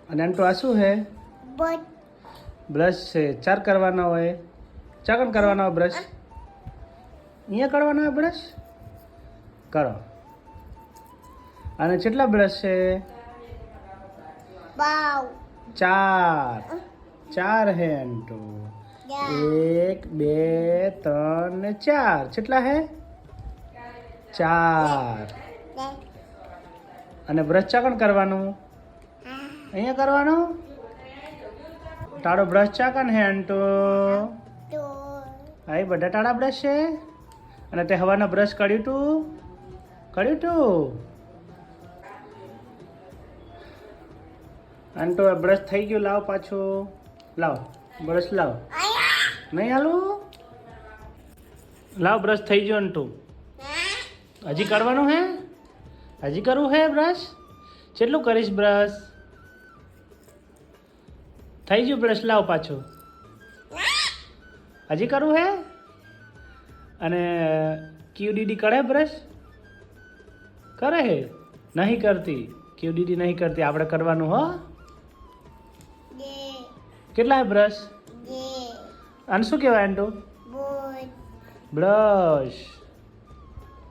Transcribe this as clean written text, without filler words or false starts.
અને આંટો આ શું હે? બ્રશ છે. ચાર કરવાના હોય. ચાકણ કરવાના હોય બ્રશ. અહીંયા કરવાના હોય બ્રશ. કરો. અને કેટલા બ્રશ છે? 4. 4 હે આંટો. 1 2 3 ને 4. કેટલા હે? 4. અને બ્રશ ચાકણ કરવાનું. અહીંયા કરવાનું. તારો બ્રશ ચાકણ હે આંટો. આ બધા તારા બ્રશ છે. અને તે હવાના બ્રશ કર્યું તું આંટો બ્રશ થઈ ગયું. લાવ પાછું. લાવ બ્રશ લાવ. નહીં હાલું. લાવ બ્રશ થઈ ગયો આંટો. હજી કરવાનું હે? હજી કરવું હે બ્રશ? કેટલું કરીશ બ્રશ? થઈ ગયું બ્રશ. લાવ પાછું. હજી કરવું હે? અને ક્યુ દીદી કરે બ્રશ? કરે હે? નહીં કરતી. ક્યુ દીદી નહીં કરતી. આપણે કરવાનું હો. કેટલા હે બ્રશ? આને શું કહેવાય આંટો? બ્રશ.